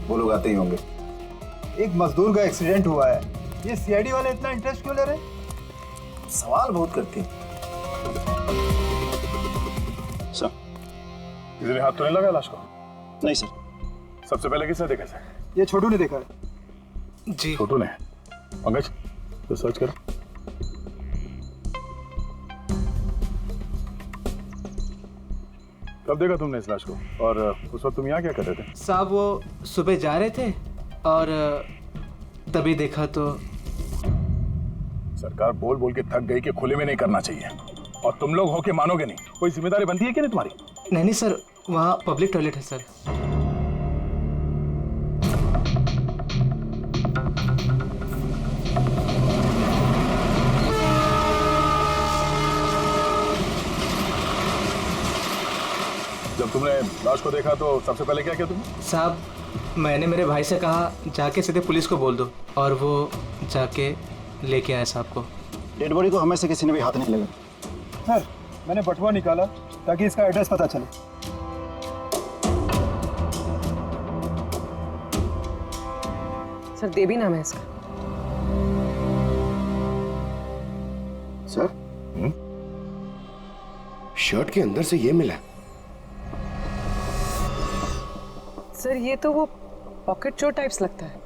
वो लोग आते ही होंगे। एक मजदूर का एक्सीडेंट हुआ है, ये सीआईडी वाले इतना इंटरेस्ट क्यों ले रहे हैं? सवाल बहुत करते हैं। सर, किसी ने हाथ तो नहीं लगा लाश को? नहीं सर। सबसे पहले किसने देखा सर? ये छोटू ने देखा है। जी। छोटू ने? पंकज, तो सर्च करो। कब देखा तुमने इस लाश को? और उस वक्त तुम यहाँ क्या कर रहे थे? साहब वो सुबह जा रहे थे और तभी देखा तो। सरकार बोल बोल के थक गई कि खुले में नहीं करना चाहिए, और तुम लोग हो के मानोगे नहीं। कोई जिम्मेदारी बनती है कि नहीं तुम्हारी? नहीं सर, वहाँ पब्लिक टॉयलेट है सर। जब तुमने लाश को देखा तो सबसे पहले क्या किया तुमने? साहब मैंने मेरे भाई से कहा जाके सीधे पुलिस को बोल दो, और वो जाके लेके आया साहब को। डेड बॉडी को हमें से किसी ने भी हाथ नहीं लगा। सर मैंने बटुआ निकाला ताकि इसका एड्रेस पता चले। सर देवी नाम है इसका। सर, शर्ट के अंदर से ये मिला। सर ये तो वो पॉकेट चोर टाइप्स लगता है।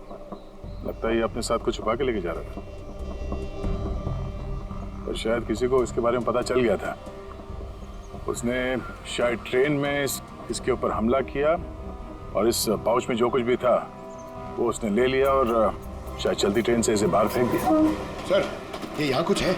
लगता है ये अपने साथ कुछ छुपा के लेके जा रहा था, और शायद किसी को इसके बारे में पता चल गया था। उसने शायद ट्रेन में इसके ऊपर हमला किया, और इस पाउच में जो कुछ भी था वो उसने ले लिया, और शायद चलती ट्रेन से इसे बाहर फेंक दिया। सर, ये यहाँ कुछ है।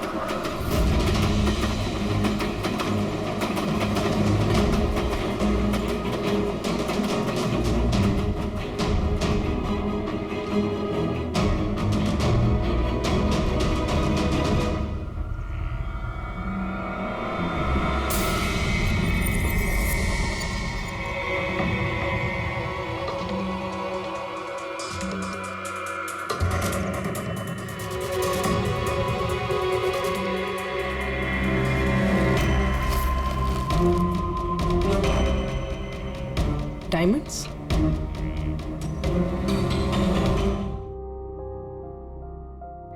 डायमंड्स?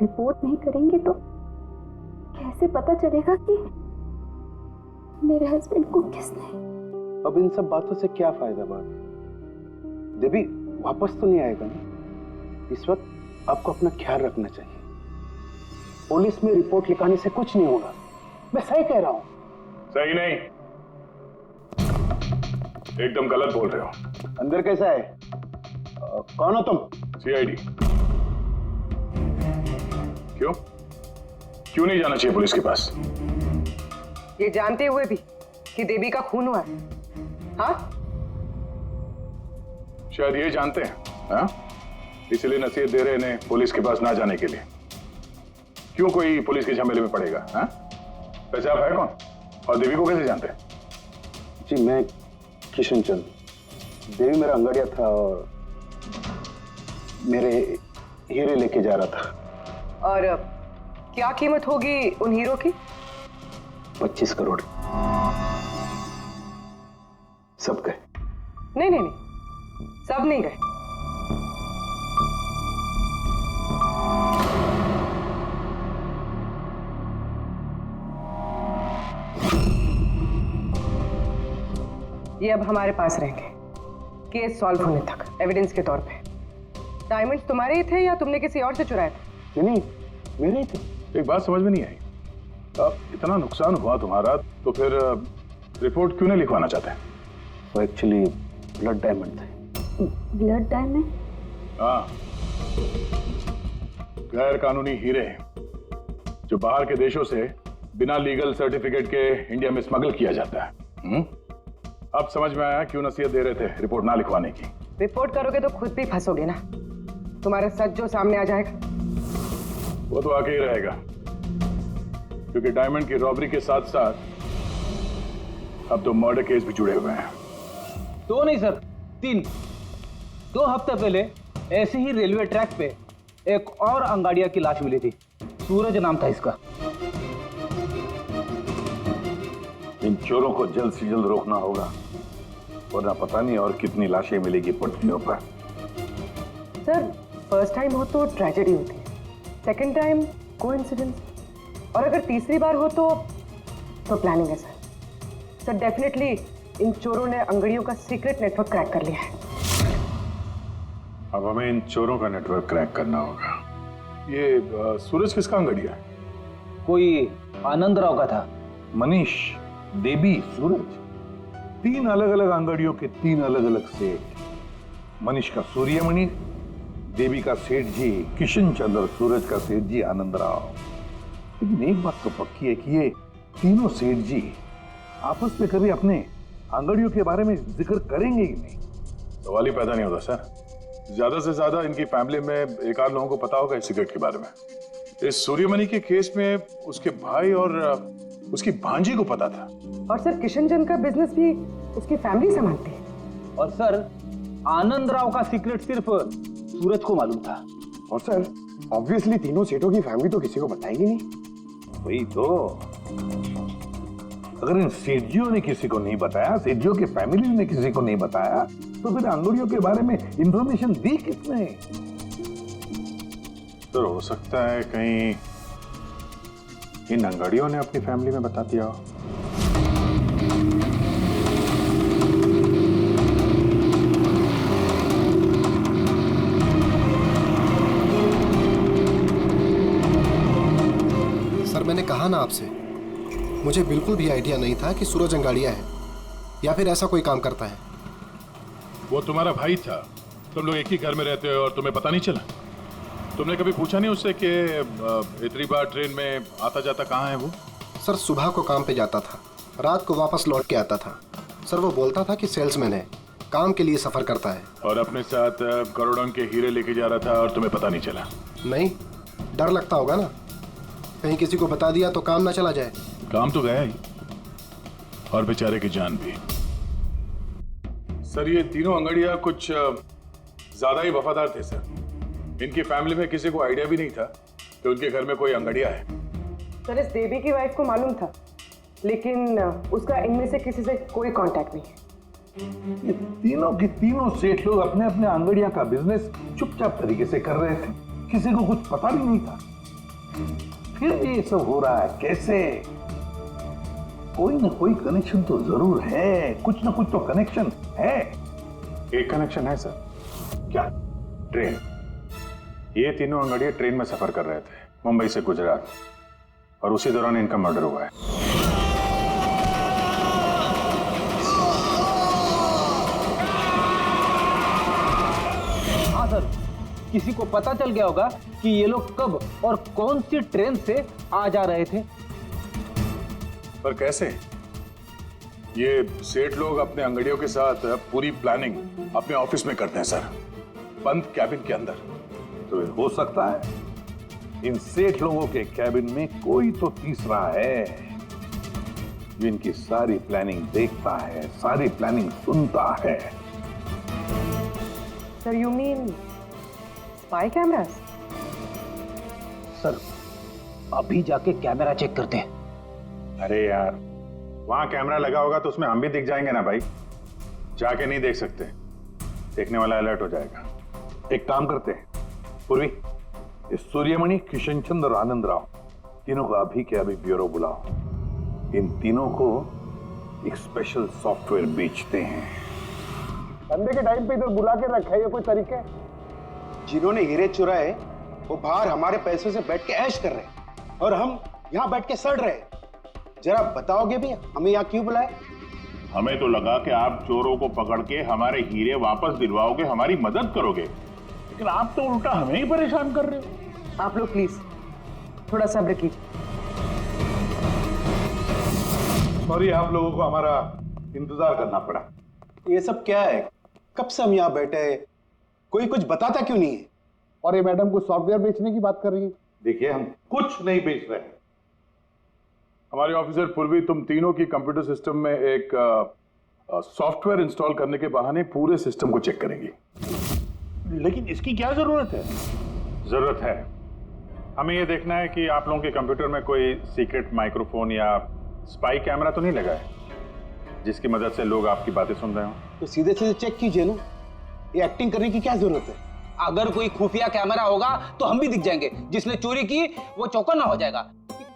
रिपोर्ट नहीं करेंगे तो कैसे पता चलेगा कि मेरे हस्बैंड को किसने? अब इन सब बातों से क्या फायदा? बात देवी वापस तो नहीं आएगा ना। इस वक्त आपको अपना ख्याल रखना चाहिए। पुलिस में रिपोर्ट लिखाने से कुछ नहीं होगा। मैं सही कह रहा हूँ। सही नहीं, एकदम गलत बोल रहे हो। अंदर कैसा है? कौन हो तुम? सीआईडी। क्यों क्यों नहीं जाना चाहिए पुलिस के पास? ये जानते हुए भी कि देवी का खून हुआ है? हाँ? शायद ये जानते हैं, हाँ? इसलिए नसीहत दे रहे हैं इन्हें पुलिस के पास ना जाने के लिए। क्यों कोई पुलिस के झमेले में पड़ेगा? हाँ? वैसे आप है कौन, और देवी को कैसे जानते हैं? जी मैं किशन चंद। देवी मेरा अंगड़िया था और मेरे हीरे लेके जा रहा था। और क्या कीमत होगी उन हीरो की? 25 करोड़। सब गए? नहीं नहीं नहीं, सब नहीं गए। ये अब हमारे पास रहेंगे केस सॉल्व होने तक, एविडेंस के तौर पे। डायमंड्स तुम्हारे ही थे या तुमने किसी और से चुराए थे? नहीं मेरे ही थे। एक बात समझ में नहीं आई, अब इतना नुकसान हुआ तुम्हारा तो फिर रिपोर्ट क्यों नहीं लिखवाना चाहते? वो एक्चुअली ब्लड डायमंड थे। Blood diamond? हाँ, गैर कानूनी हीरे जो बाहर के देशों से बिना लीगल सर्टिफिकेट के इंडिया में स्मगल किया जाता है। अब समझ में आया क्यों नसीहत दे रहे थे रिपोर्ट ना लिखवाने की। रिपोर्ट करोगे तो खुद भी फंसोगे ना। तुम्हारा सच जो सामने आ जाएगा वो तो आगे ही रहेगा, क्योंकि डायमंड की रॉबरी के साथ साथ अब तो मर्डर केस भी जुड़े हुए हैं। 2 नहीं सर, 3। 2 हफ्ते पहले ऐसे ही रेलवे ट्रैक पे एक और अंगाड़िया की लाश मिली थी। सूरज नाम था इसका। इन चोरों को जल्द से जल्द रोकना होगा, वरना पता नहीं और कितनी लाशें मिलेगी पटरियों पर। सर फर्स्ट टाइम हो तो ट्रेजेडी होती है, सेकंड टाइम कोइंसिडेंस, और अगर तीसरी बार हो तो प्लानिंग है सर। डेफिनेटली इन चोरों ने अंगड़ियों का सीक्रेट नेटवर्क क्रैक कर लिया है। अब हमें इन चोरों का नेटवर्क क्रैक करना होगा। ये सूरज किसका अंगड़िया है? कोई आनंद राव का था। मनीष, देवी, सूरज, 3 अलग अलग अंगड़ियों के 3 अलग अलग सेठ। मनीष का सूर्यमणि, देवी का सेठ जी किशन चंद्र, सूरज का सेठ जी आनंद राव। लेकिन एक बात तो पक्की है कि ये तीनों सेठ जी आपस में कभी अपने अंगड़ियों के बारे में जिक्र करेंगे ही नहीं। सवाल ही पैदा नहीं होता सर। ज्यादा से ज्यादा इनकी फैमिली में एक आध लोगों को पता होगा इस सिगरेट के बारे में। इस सूर्यमणि के केस में उसके भाई और उसकी भांजी को पता था। और सर किशन चंद का बिजनेस भी उसकी फैमिली संभालती है। और सर आनंद राव का सीक्रेट सिर्फ सूरज को मालूम था। और सर ऑब्वियसली तीनों सेठों की फैमिली तो किसी को बताएगी नहीं। वही तो, अगर इन सेठियों ने किसी को नहीं बताया, सेठियों की फैमिली ने किसी को नहीं बताया, तो फिर अंगड़ियों के बारे में इंफॉर्मेशन दी किसने? तो हो सकता है कहीं इन अंगड़ियों ने अपनी फैमिली में बता दिया हो। सर मैंने कहा ना आपसे, मुझे बिल्कुल भी आइडिया नहीं था कि सूरज अंगाड़िया है या फिर ऐसा कोई काम करता है। वो तुम्हारा भाई था, तुम लोग एक ही घर में रहते हो और तुम्हें पता नहीं चला? तुमने कभी पूछा नहीं उससे कि इतनी बार ट्रेन में आता जाता कहाँ है वो? सर सुबह को काम पे जाता था, रात को वापस लौट के आता था। सर वो बोलता था कि सेल्समैन है, काम के लिए सफर करता है। और अपने साथ करोड़ों के हीरे लेके जा रहा था और तुम्हें पता नहीं चला? नहीं, डर लगता होगा ना, कहीं किसी को बता दिया तो काम ना चला जाए। काम तो गया ही, और बेचारे की जान भी। सर ये तीनों अंगड़िया कुछ ज्यादा ही वफादार थे सर। इनकी फैमिली में किसी को आइडिया भी नहीं था कि उनके घर में कोई अंगड़िया है। सर इस देवी की वाइफ को मालूम था, लेकिन उसका इनमें से किसी से कोई कांटेक्ट नहीं है। ये तीनों के तीनों सेठ लोग अपने अपने अंगड़िया का बिजनेस चुपचाप तरीके से कर रहे थे, किसी को कुछ पता भी नहीं था। फिर ये सब हो रहा है कैसे? कोई ना कोई कनेक्शन तो जरूर है, कुछ ना कुछ तो कनेक्शन है। एक कनेक्शन है सर। क्या? ट्रेन। ये तीनों अंगड़िया ट्रेन में सफर कर रहे थे मुंबई से गुजरात, और उसी दौरान इनका मर्डर हुआ है। हाँ सर, किसी को पता चल गया होगा कि ये लोग कब और कौन सी ट्रेन से आ जा रहे थे। पर कैसे? ये सेठ लोग अपने अंगड़ियों के साथ पूरी प्लानिंग अपने ऑफिस में करते हैं सर, बंद कैबिन के अंदर। तो हो सकता है इन सेठ लोगों के कैबिन में कोई तो तीसरा है जो इनकी सारी प्लानिंग देखता है, सारी प्लानिंग सुनता है। Sir you mean spy cameras? Sir अभी जाके कैमरा चेक करते हैं। अरे यार, वहां कैमरा लगा होगा तो उसमें हम भी दिख जाएंगे ना भाई। जाके नहीं देख सकते, देखने वाला अलर्ट हो जाएगा। एक काम करते हैं पूर्वी, इस सूर्यमणि, किशन चंद्र और आनंद राव तीनों को अभी के अभी ब्यूरो बुलाओ। इन तीनों को एक स्पेशल सॉफ्टवेयर बेचते हैं। संडे के टाइम पे इधर बुला के रखा है, ये कोई तरीका है? जिन्होंने हीरे चुराए वो बाहर हमारे पैसों से बैठ के ऐश कर रहे हैं और हम यहाँ बैठ के सड़ रहे हैं। जरा बताओगे भी हमें यहाँ क्यों बुलाए? हमें तो लगा कि आप चोरों को पकड़ के हमारे हीरे वापस दिलवाओगे, हमारी मदद करोगे, लेकिन आप तो उल्टा हमें ही परेशान कर रहे हो। आप लोग प्लीज थोड़ा सब्र कीजिए। सॉरी, आप लोगों को हमारा इंतजार करना पड़ा। ये सब क्या है? कब से हम यहाँ बैठे हैं, कोई कुछ बताता क्यों नहीं है? और ये मैडम को सॉफ्टवेयर बेचने की बात कर रही है। देखिए, हम कुछ नहीं बेच रहे हैं। हमारे ऑफिसर पूर्वी तुम तीनों की कंप्यूटर सिस्टम में एक सॉफ्टवेयर इंस्टॉल करने के बहाने पूरे सिस्टम को चेक करेंगी। लेकिन इसकी क्या जरूरत है? जरूरत है, हमें यह देखना है कि आप लोगों के कंप्यूटर में कोई सीक्रेट माइक्रोफोन या स्पाई कैमरा तो नहीं लगा है, जिसकी मदद से लोग आपकी बातें सुन रहे हो। तो सीधे सीधे चेक कीजिए ना, ये एक्टिंग करने की क्या जरूरत है? अगर कोई खुफिया कैमरा होगा तो हम भी दिख जाएंगे, जिसने चोरी की वो चौकन्ना हो जाएगा।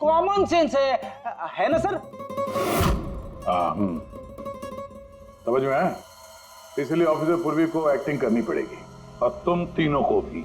कॉमन सेंस है ना सर? समझ में आया? इसलिए ऑफिसर पूर्वी को एक्टिंग करनी पड़ेगी और तुम तीनों को भी।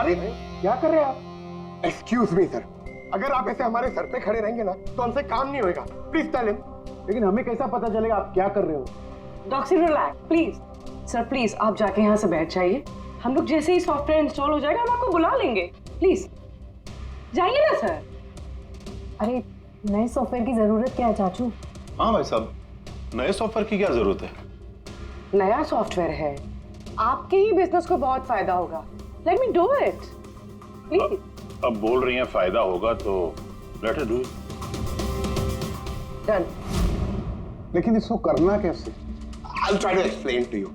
अरे क्या कर रहे हैं आप? एक्सक्यूज मी सर, अगर आप ऐसे हमारे सर पे खड़े रहेंगे ना तो हमसे काम नहीं होएगा। Please tell him. लेकिन हमें कैसा पता चलेगा आप क्या कर रहे हो? Doctor relax please. Sir please आप जाके यहाँ से बैठ जाइए। हम लोग जैसे ही सॉफ्टवेयर इंस्टॉल हो जाएगा हम आपको बुला लेंगे। प्लीज जाइए ना सर। अरे नए सॉफ्टवेयर की जरूरत क्या है चाचू? हाँ भाई साहब, नए सॉफ्टवेयर की क्या जरूरत है? नया सॉफ्टवेयर है, आपके ही बिजनेस को बहुत फायदा होगा। Let me do it please. अब बोल रही हैं फायदा होगा तो let us do it. Done. लेकिन इसको करना कैसे? I'll try to explain to you.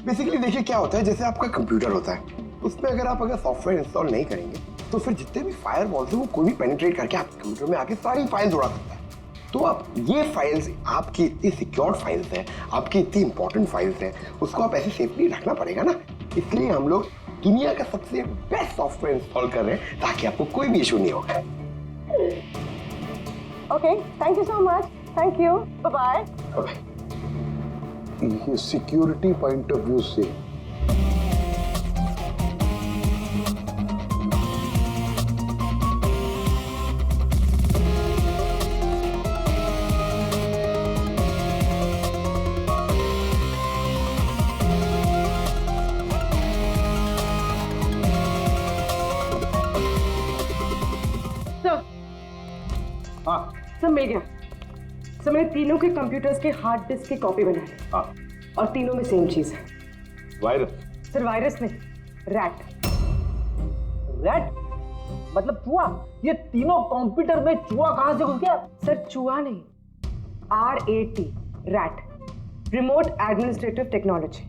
Basically देखिए क्या होता है, जैसे आपका कंप्यूटर होता है, उसमें अगर सॉफ्टवेयर इंस्टॉल नहीं करेंगे तो फिर जितने भी फायरवॉल्स हैं वो कोई भी पेनिट्रेट करके आपके कंप्यूटर में आके सारी फाइल्स उड़ा सकता है। तो आप ये फाइल्स, आपकी इतनी सिक्योर्ड फाइल्स हैं, आपकी इतनी इंपॉर्टेंट फाइल्स हैं, उसको आप ऐसे सेफली रखना पड़ेगा ना। इसलिए हम लोग दुनिया का सबसे बेस्ट सॉफ्टवेयर इंस्टॉल कर रहे हैं ताकि आपको कोई भी इशू नहीं होगा। Okay, thank you so much. Thank you, bye bye. ये सिक्योरिटी पॉइंट ऑफ व्यू से सब मिल गया। सब मैंने तीनों के कंप्यूटर्स के हार्ड डिस्क की कॉपी बनाई। हाँ। और तीनों में सेम चीज है। वायरस? सर वायरस नहीं, रैट। रैट मतलब चूहा? ये तीनों कंप्यूटर में चूहा कहां से घुस गया? सर चूहा नहीं, RAT, rat, remote administrative technology,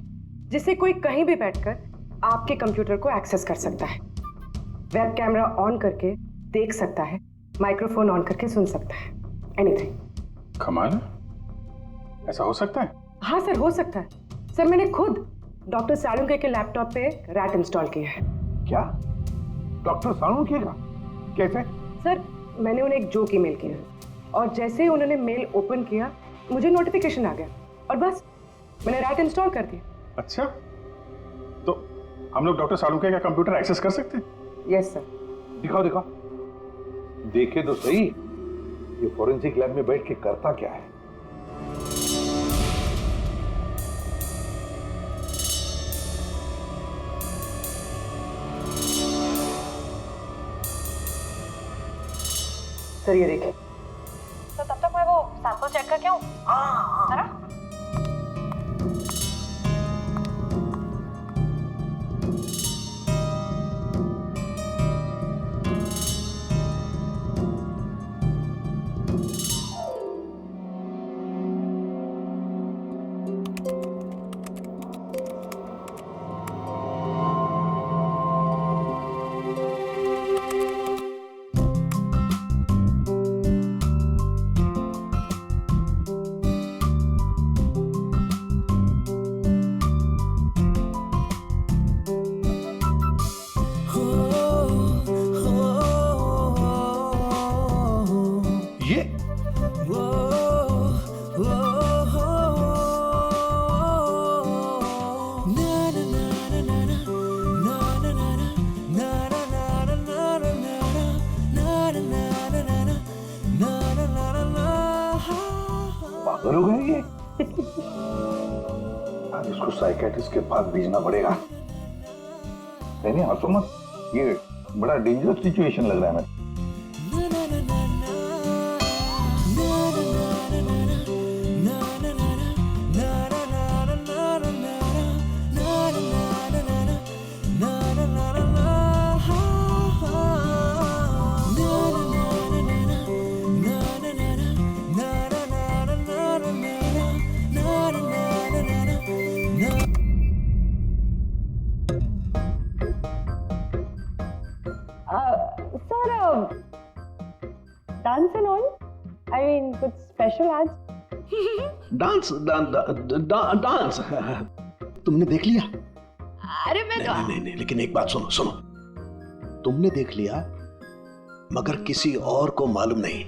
जिससे कोई कहीं भी बैठकर आपके कंप्यूटर को एक्सेस कर सकता है। वेब कैमरा ऑन करके देख सकता है, माइक्रोफोन ऑन करके सुन सकता है, एनीथिंग। कमाल है, ऐसा हो सकता है? हाँ सर, हो सकता है। सर मैंने खुद डॉक्टर सालुंके के लैपटॉप पे रैट इंस्टॉल किया है। क्या? डॉक्टर सालुंके का? कैसे? सर मैंने उन्हें एक जोक ईमेल किया और जैसे ही उन्होंने मेल ओपन किया मुझे नोटिफिकेशन आ गया और बस मैंने रैट इंस्टॉल कर दिया। अच्छा, तो हम लोग डॉक्टर सालुंके का कंप्यूटर एक्सेस कर सकते हैं? Yes sir. दिखाओ दिखाओ, देखे तो सही ये फॉरेंसिक लैब में बैठ के करता क्या है। सर ये देखिए। तो तब तक मैं वो सैंपल चेक करके आऊं? है ना? पागल हो गए ये? अब इसको साइकेट्रिस्ट के पास भेजना पड़ेगा। नहीं हंसो मत, ये बड़ा डेंजरस सिचुएशन लग रहा है मेरे। Sir, dance and all? I mean, कुछ special आज? डांस डांस तुमने देख लिया? अरे मैं तो नहीं, लेकिन एक बात सुनो सुनो, तुमने देख लिया मगर किसी और को मालूम नहीं।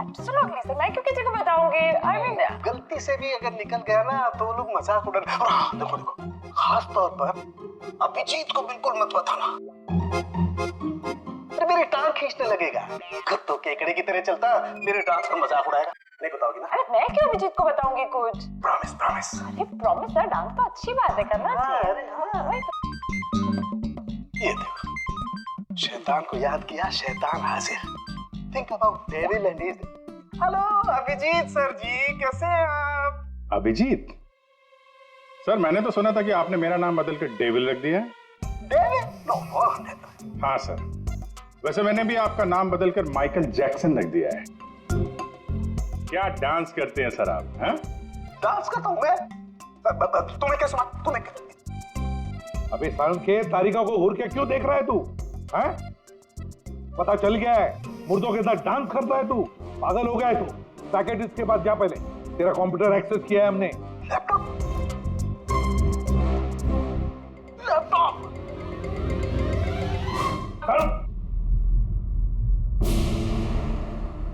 Absolutely sir, मैं क्यों किसी को बताऊंगी? I mean, गलती से भी अगर निकल गया ना तो वो लोग मजाक उड़ा। देखो देखो, खास तौर पर अभिजीत को बिल्कुल मत बताना, अरे मेरी टांग खींचने लगेगा। तो केकड़े की तरह चलता मेरे डांस का मजाक उड़ाएगा। नहीं बताओगी ना? अरे मैं क्यों अभिजीत को बताऊंगी कुछ? Promise promise. अरे प्रॉमिस सर, डांस तो अच्छी बात है, करना चाहिए। ये देखो, शैतान को याद किया, शैतान हाजिर। Think about devil and his. Hello Abhijeet sir ji, कैसे हैं आप? अभिजीत सर, मैंने तो सुना था कि आपने मेरा नाम बदल कर डेविल रख दिया है। डेविल? नो। हाँ सर, वैसे मैंने भी आपका नाम बदलकर माइकल जैक्सन रख दिया है। क्या डांस करते हैं सर आप? हैं? डांस करता हूँ मैं? तुम्हें क्या सुना? तुम्हें अबे साल के तारिका को घूर के क्यों देख रहा है तू? हैं? पता चल गया है मुर्दों के साथ डांस करता है तू। पागल हो गया है तू। साइकियाट्रिस्ट के पास जा पहले, तेरा कंप्यूटर एक्सेस किया है हमने। लैपटॉप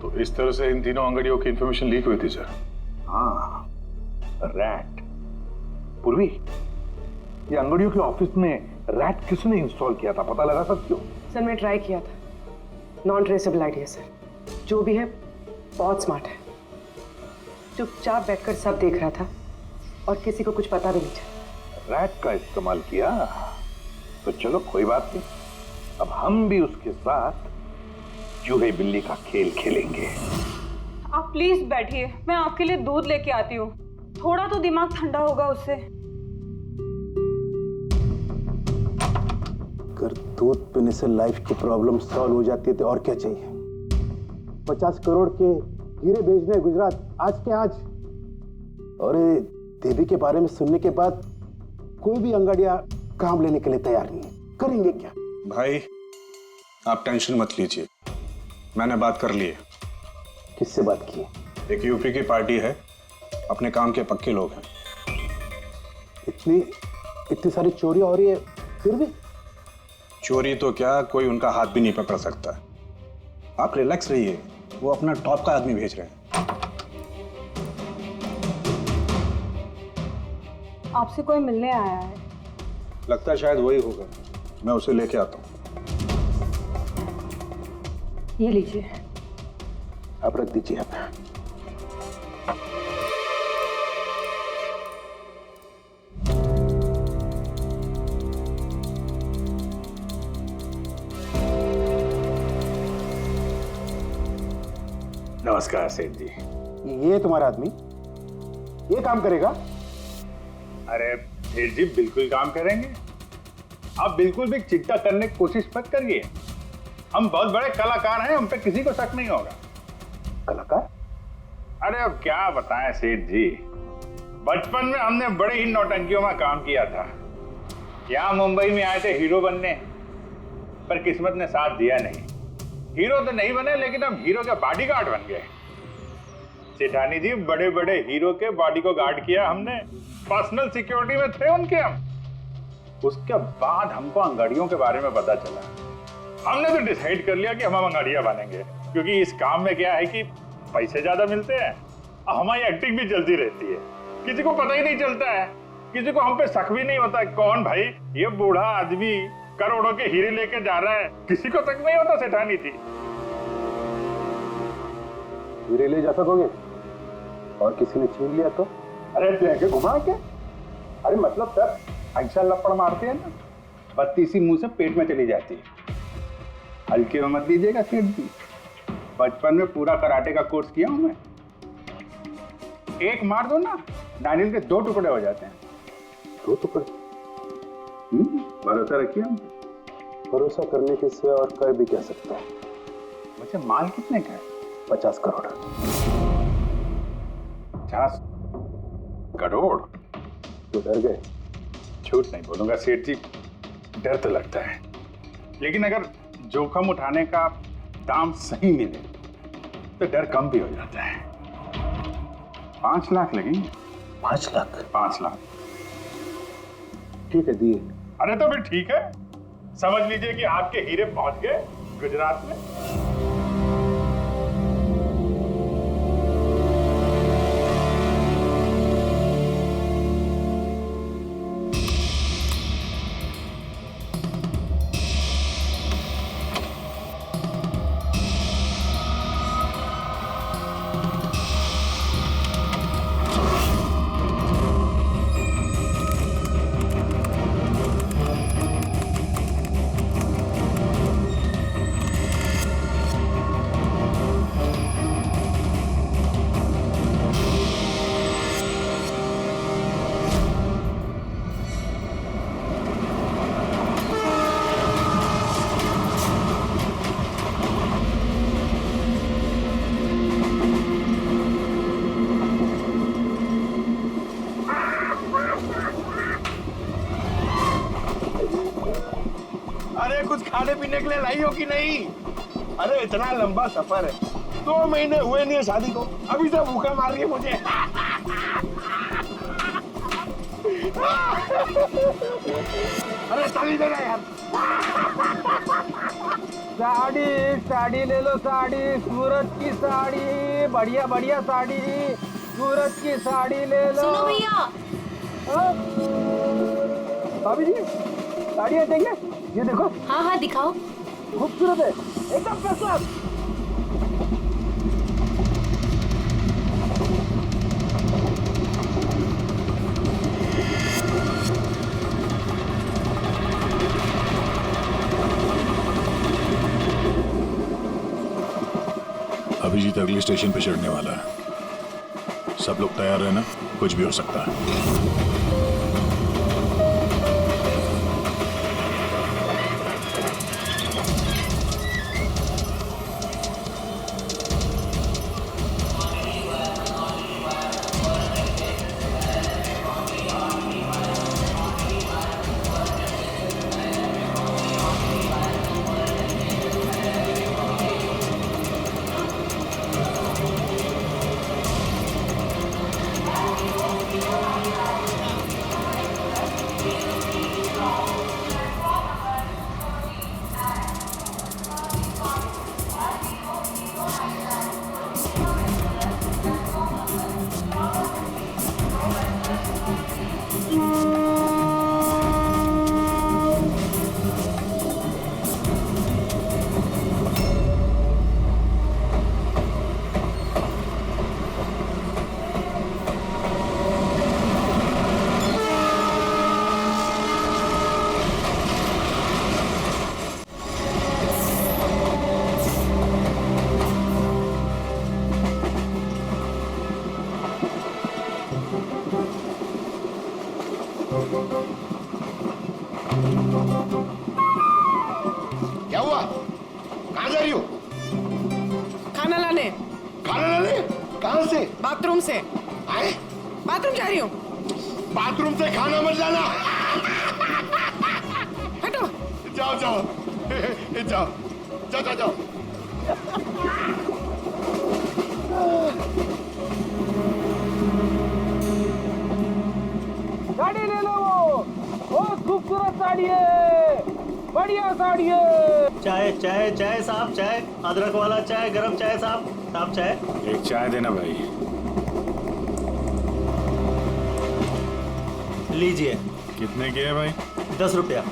तो इस तरह से इन तीनों अंगड़ियों की इंफॉर्मेशन लीक हुई थी सर। हाँ, रैट। पूर्वी, ये अंगड़ियों के ऑफिस में रैट किसने इंस्टॉल किया था, पता लगा सकते हो? सर मैं ट्राई किया था, नॉन ट्रेसेबल आइडिया सर। जो भी है बहुत स्मार्ट है, चुपचाप बैठकर सब देख रहा था और किसी को कुछ पता भी नहीं चला। रैट का इस्तेमाल किया तो चलो कोई बात नहीं, अब हम भी उसके साथ चूहे बिल्ली का खेल खेलेंगे। आप प्लीज बैठिए, मैं आपके लिए दूध लेके आती हूँ, थोड़ा तो दिमाग ठंडा होगा उससे। अगर दूध पीने से लाइफ की प्रॉब्लम सॉल्व हो जाती है तो और क्या चाहिए? 50 करोड़ के हीरे भेजने गुजरात आज के आज। और ये देवी के बारे में सुनने के बाद कोई भी अंगाड़िया काम लेने के लिए तैयार नहीं है। करेंगे क्या? भाई आप टेंशन मत लीजिए, मैंने बात कर ली है। किससे बात की? एक यूपी की पार्टी है, अपने काम के पक्के लोग हैं। इतनी सारी चोरियां हो रही है फिर भी? चोरी तो क्या, कोई उनका हाथ भी नहीं पकड़ सकता। आप रिलैक्स रहिए, वो अपना टॉप का आदमी भेज रहे हैं। आपसे कोई मिलने आया है? लगता है शायद वही होगा, मैं उसे लेके आता हूँ। ये लीजिए। आप रख दीजिए आप। नमस्कार सेठ जी। ये तुम्हारा आदमी ये काम करेगा? अरे सेठ जी बिल्कुल काम करेंगे, आप बिल्कुल भी चिंता करने की कोशिश मत करिए। हम बहुत बड़े कलाकार हैं, हम पे किसी को शक नहीं होगा। कलाकार? अरे अब क्या बताएं सेठ जी, बचपन में हमने बड़े ही नौटंकियों में काम किया था। यहाँ मुंबई में आए थे हीरो बनने, पर किस्मत ने साथ दिया नहीं। हीरो तो नहीं बने, लेकिन हम हीरो के बॉडीगार्ड बन गए। सेठानी जी, बड़े बड़े हीरो के बॉडी को गार्ड किया हमने, पर्सनल सिक्योरिटी में थे उनके हम। उसके बाद हमको अंगड़ियों के बारे में पता चला, हमने तो डिसाइड कर लिया कि हम अंगड़िया बनेंगे, क्योंकि इस काम में क्या है कि पैसे ज्यादा मिलते हैं और हमारी एक्टिंग भी चलती रहती है। किसी को पता ही नहीं चलता है, किसी को हम पे शक भी नहीं होता कौन भाई ये बूढ़ा आदमी करोड़ों के हीरे लेके जा रहा है, किसी को शक नहीं होता। सेठानी थी हीरे ले जा सकोगे? और किसी ने छीन लिया तो? अरे लेके घुमा के? अरे मतलब सर ऐसा लपड़ मारते हैं ना, बत्ती सी मुंह से पेट में चली जाती है। हल्के में मत लीजिएगा सेठ जी, बचपन में पूरा कराटे का कोर्स किया हूं मैं। एक मार दो ना, नारियल के 2 टुकड़े हो जाते हैं। 2 टुकड़े? भरोसा रखिए हम। भरोसा करने के सिवा और कर भी क्या सकता है। वैसे माल कितने का है? 50 करोड़। 50 करोड़? तो डर गए? झूठ नहीं बोलूंगा सेठ जी, डर तो लगता है, लेकिन अगर जोखिम उठाने का दाम सही मिले तो डर कम भी हो जाता है। 5 लाख लगेंगे। 5 लाख? 5 लाख। ठीक है, दिए। अरे तो फिर ठीक है, समझ लीजिए कि आपके हीरे पहुंच गए गुजरात में। अरे कुछ खाने पीने के लिए लाई हो कि नहीं? अरे इतना लंबा सफर है, 2 महीने हुए नहीं है शादी को, अभी से भूखा मार रही है मुझे। अरे साड़ी देना यार। साड़ी ले लो, साड़ी, सूरज की साड़ी, बढ़िया बढ़िया साड़ी, सूरज की साड़ी ले लो। सुनो भैया। भाभी जी साड़ियाँ देंगे? ये देखो। हाँ हाँ दिखाओ। खूबसूरत है, एकदम फर्स्ट क्लास। अभिजीत अगले स्टेशन पे चढ़ने वाला है, सब लोग तैयार रहना, कुछ भी हो सकता है। क्या हुआ? कहाँ जा रही हो? खाना लाने। खाना लाने? कहाँ से? बाथरूम से। आए? बाथरूम जा रही हूँ। बाथरूम से खाना मत लाना। हटो। जाओ जाओ जाओ जाओ जाओ जाओ। साड़ी ले लो, बहुत खूबसूरत साड़ी है, बढ़िया साड़ी है। चाय चाय चाय साहब, चाय, अदरक वाला चाय, गरम चाय साहब, साहब चाय। एक चाय देना भाई। लीजिए। कितने की है भाई? 10 रुपया।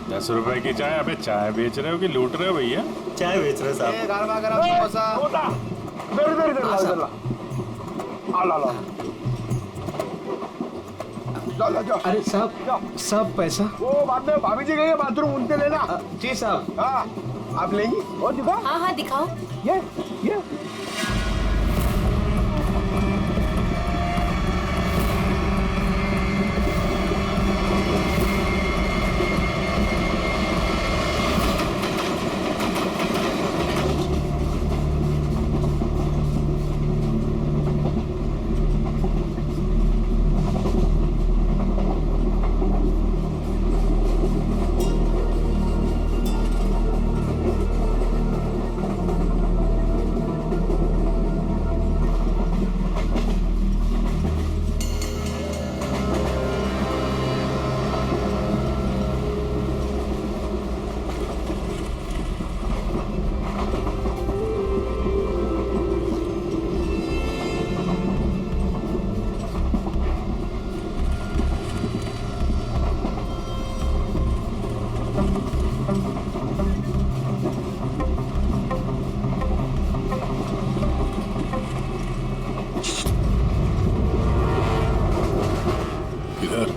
10 रुपए की चाय? अबे चाय बेच रहे हो कि लूट रहे हो भैया? चाय बेच रहे साहब। इधर अरे साहब साहब पैसा। वो बाद में भाभी जी गई है बाथरूम, उनसे लेना। जी साहब। हाँ आप लेंगी और दिखा। हाँ हाँ दिखाओ। ये इधर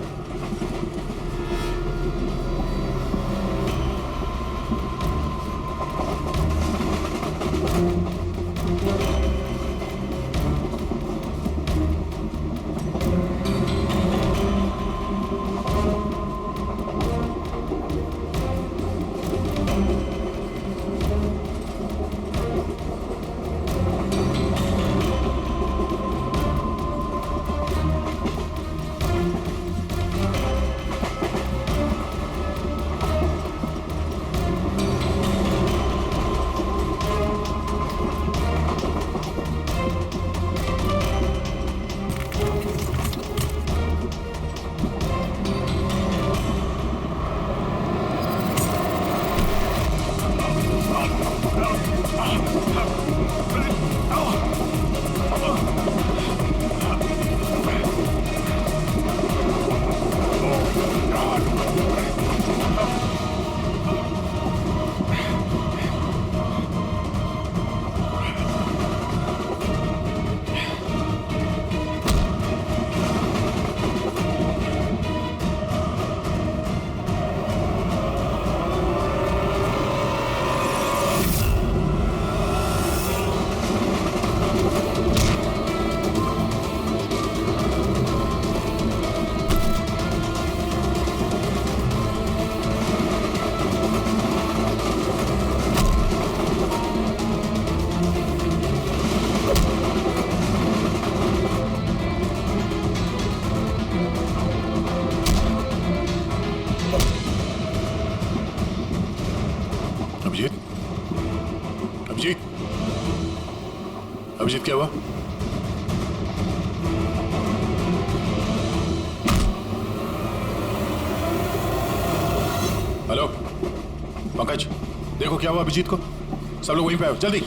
अभिजीत, अभिजीत, अभिजीत क्या हुआ? हेलो पंकज, देखो क्या हुआ अभिजीत को। सब लोग वहीं पे आओ जल्दी।